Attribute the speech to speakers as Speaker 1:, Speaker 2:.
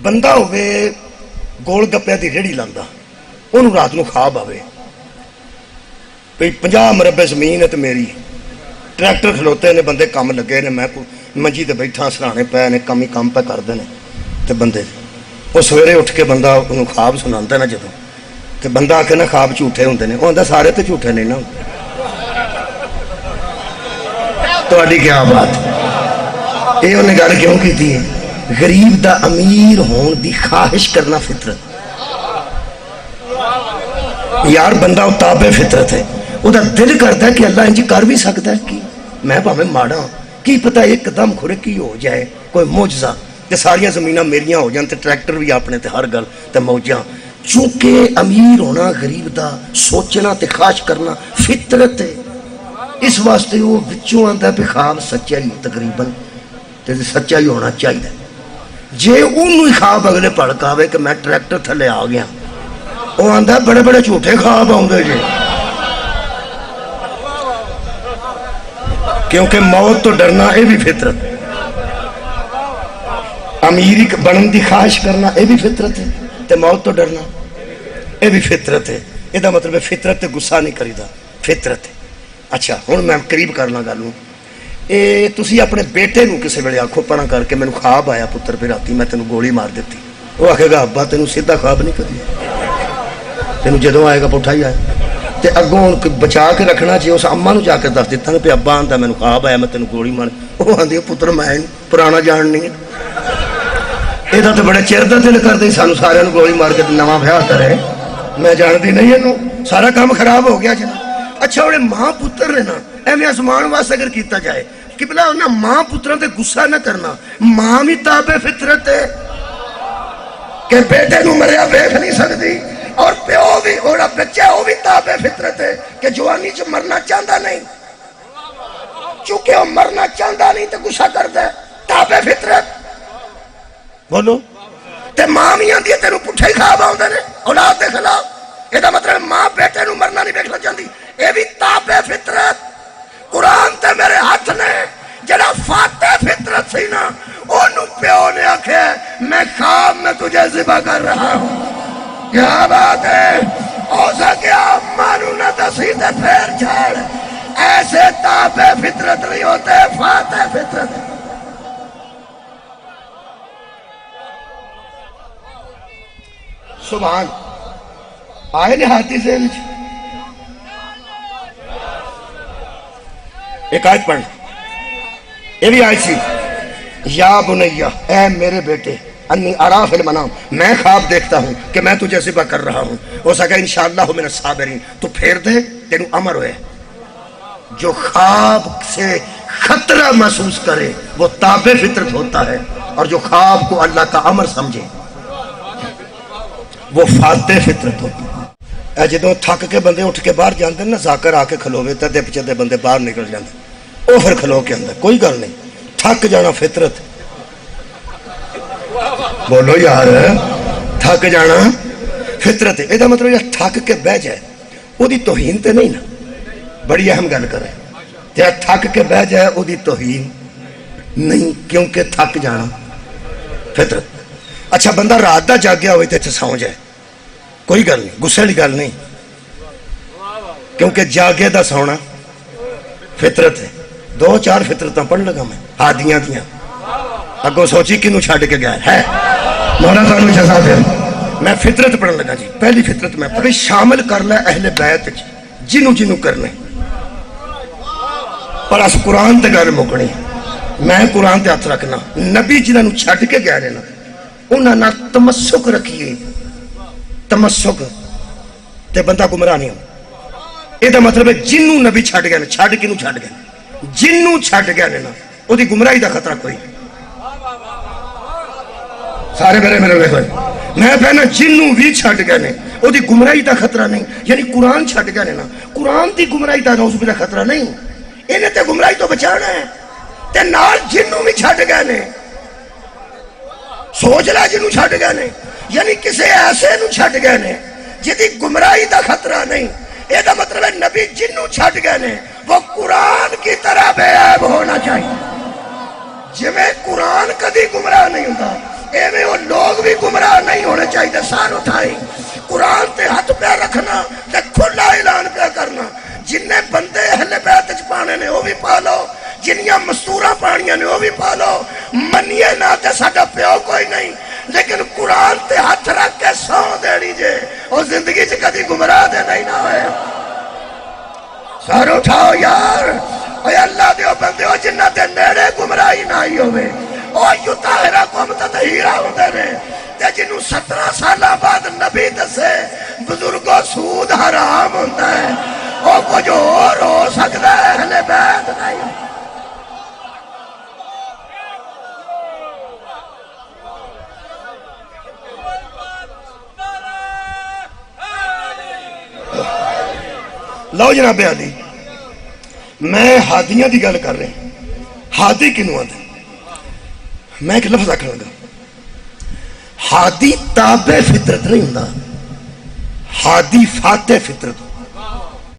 Speaker 1: بندہ ہوئے گول گپے دی ریڑھی لاندا، انہوں رات نو خواب آوے بھئی 50 مربع زمین ہے تو میری، ٹریکٹر کھلوتے نے، بندے کام لگے نے، میں منجی تے بیٹھا سرانے پے نے، کم ہی کام پہ کردے نے، تے بندے وہ سویرے اٹھ کے بندہ انہوں خواب سناندا نا جدوں، تے بندہ آ کے نا خواب جھوٹے ہوندے نے، وہ آندا سارے تے جھوٹے نہیں نا، تہاڈی کیا بات؟ یہ انہیں گل کیوں کی تھی؟ غریب دا امیر ہون دی خواہش کرنا فطرت، یار بندہ تابع فطرت ہے، وہ دا دل کرتا ہے کہ اللہ انجی کر بھی سکتا ہے کہ میں پاویں ماڑا کی پتہ ایک دم کھرے کی ہو جائے کوئی معجزہ تے ساریاں زمیناں میریاں ہو جان تے ٹریکٹر بھی اپنے تے ہر گل تے موجاں، چونکہ امیر ہونا غریب دا سوچنا تے خواہش کرنا فطرت ہے، اس واسطے وہ وچوں آندا پہ خواب سچا ہی تقریباً تے سچا ہی ہونا چاہیے، جے انہوں خواب اگلے پڑکاوے کہ میں ٹریکٹر تھلے آ گیا، وہ آندا بڑے بڑے جھوٹے خواب آؤندے جی، کیونکہ موت تو ڈرنا اے بھی فطرت، امیری بنن دی خواہش کرنا اے بھی فطرت ہے، تے موت تو ڈرنا اے بھی فطرت ہے، یہ دا مطلب ہے فطرت تے غصہ نہیں کریدا، فطرت ہے۔ اچھا ہن میں قریب کرنا گالوں، اے تسی اپنے بیٹے نو کسے ویلے آکھو پڑھا کر کے مینوں خواب آیا پتر پہ راتی میں تینوں گولی مار دیتی، وہ آکھے گا ابا تینوں سیدھا خواب نہیں کری، تینوں جدوں آئے گا پٹھا ہی آئے، تے اگوں بچا کے رکھنا چاہیے، اس اماں نو جا کے دس دیتا کہ ابا آندا مینوں خواب آیا میں تینوں گولی مار، وہ آندی پتر میں پرانا جان نہیں ہے، یہ تو بڑے چیر دا دل کردے سانو سارے نو گولی مار کے نواں بیاہ کرے، میں جاندی نہیں ہے، سارا کام خراب ہو گیا جناب۔ اچھا انہیں ماں پتر نے نا ایویں آسمان واسطے اگر کیتا جائے کہ بلا انہیں ماں پتروں تے غصہ نہ کرنا، ماں بھی تابع فطرت ہے کہ بیٹے نو مریا ویکھ نہیں سکتی، اور پیو بھی اور بچہ وہ بھی تابع فطرت ہے کہ جوانی چ مرنا چاہتا نہیں، چونکہ وہ مرنا چاہتا نہیں تو غصہ کرتا ہے، تابع فطرت بولو، تے ماں بھی آندی ہے تینوں پٹھے ہی خواب آؤندے نے اولاد دے خلاف، یہ مطلب ماں بیٹے نو مرنا نہیں ویکھنا چاہتی، یہ بھی تابع فطرت۔ قرآن تے میرے ہاتھ نے جڑا فاتح فطرت سی نا، انہوں پیو نے آکھے میں خواب میں تجھے ذبح کر رہا ہوں، کیا بات ہے، ہو سکے امانو نہ دسی تے پھیر چھاڑ، ایسے تابع فطرت نہیں ہوتے، فاتح فطرت۔ سبحان آئے نہاتی سے ایک آیت پڑھ، یہ بھی آیت سی، یا بنیہ اے میرے بیٹے، انی ارا فی المنام، میں خواب دیکھتا ہوں کہ میں تجھے ذبح کر رہا ہوں، ہو سکا انشاءاللہ من الصابرین، تو پھیر دے تینوں امر ہوئے، جو خواب سے خطرہ محسوس کرے وہ تابع فطرت ہوتا ہے، اور جو خواب کو اللہ کا امر سمجھے وہ فاتح فطرت ہوتا ہے۔ جدوں تھک کے بندے اٹھ کے باہر جاندے نا، ذاکر آ کے کھلوے تے پچھے بندے باہر نکل جاندے، وہ پھر کھلو کے اندر کوئی گل نہیں، تھک جانا فطرت، بولو یار تھک جانا فطرت ہے، یہ مطلب یہ تھک کے بہ جائے وہ دی توہین تے نہیں نا، بڑی اہم گل کرے، جہاں تھک کے بہ جائے وہ دی توہین نہیں، کیونکہ تھک جانا فطرت۔ اچھا بندہ رات دا جاگیا ہوئے تے سو جائے کوئی گل نہیں، غصے والی گل نہیں، کیونکہ جاگے دا سونا فطرت ہے۔ 2-4 فطرتاں پڑھ لگا میں ہادیاں دیاں، اگوں سوچی کنوں چھڈ کے گیا ہے مولا سانو جزا دے، میں فطرت پڑھن لگا جی۔ پہلی فطرت میں پڑھی، شامل کر لے اہل بیت جنوں جنوں کرنے، پر اس قرآن تے گل مکنی، میں قرآن تے ہاتھ رکھنا، نبی جنہوں چھڈ کے گیا رہنا انہاں نال تمسک رکھیے، تمسک تے بندہ گمراہ نہیں ہو، یہ مطلب ہے جنوں نبی چھڈ گئے، چھڈ کنوں چھڈ گئے، جنوں چھڈ گئے نا وہ دی گمراہی دا خطرہ کوئی نہیں، سارے میرے دیکھو میں کہنا جنوں بھی چھڈ گئے نے وہ دی گمراہی دا خطرہ نہیں، یعنی قرآن چھڈ گئے نا قرآن دی گمراہی دا نعوذ باللہ خطرہ نہیں، انہیں تے گمراہی تو بچانا ہے، تے نال جنوں بھی چھڈ گئے نے، سوچ لے جنوں چھڈ گئے نے، یعنی کسی ایسے نو چھڈ گئے نے جدی گمراہی دا خطرہ نہیں، یہ دا مطلب ہے نبی جنوں چھڈ گئے نے وہ قرآن کی طرح بے عیب ہونا چاہیے، جویں قرآن کدی گمراہ نہیں ہوتا ایویں وہ لوگ بھی گمراہ نہیں ہونے چاہیے. سار اٹھائی قرآن تے ہاتھ پہ رکھنا تے کھلا اعلان پہ کرنا. جن بندے اہل بیت وچ پانے نے وہ بھی پا لو, جنیاں مستوراں پانیاں نے وہ بھی پا لو. منیے نہ تے ساڈا پیو کوئی نہیں, لیکن قرآن تے ہاتھ رکھ کے سو دینی جے اور زندگی چ کدی گمراہ دے نہیں نہ ہوئے. سر اٹھاؤ یار, اے اللہ دیو بندیو جنہ دے نیڑے گمراہی نہ آئی ہوئے او یطہرا قوم تطہیرا ہوندے نے. تے جنوں 17 سالہ بعد نبی دسے بزرگوں سود حرام ہوتا ہے, او کچھ اور ہو سکتا ہے اہل بیت نہیں. لو جناب علی, میں ہادیاں دی گل کر رہے ہیں. ہادی کنوں آتا؟ میں ایک لفظ آکھنا لگا, ہادی تابع فطرت نہیں ہوندا, ہادی فاتح فطرت.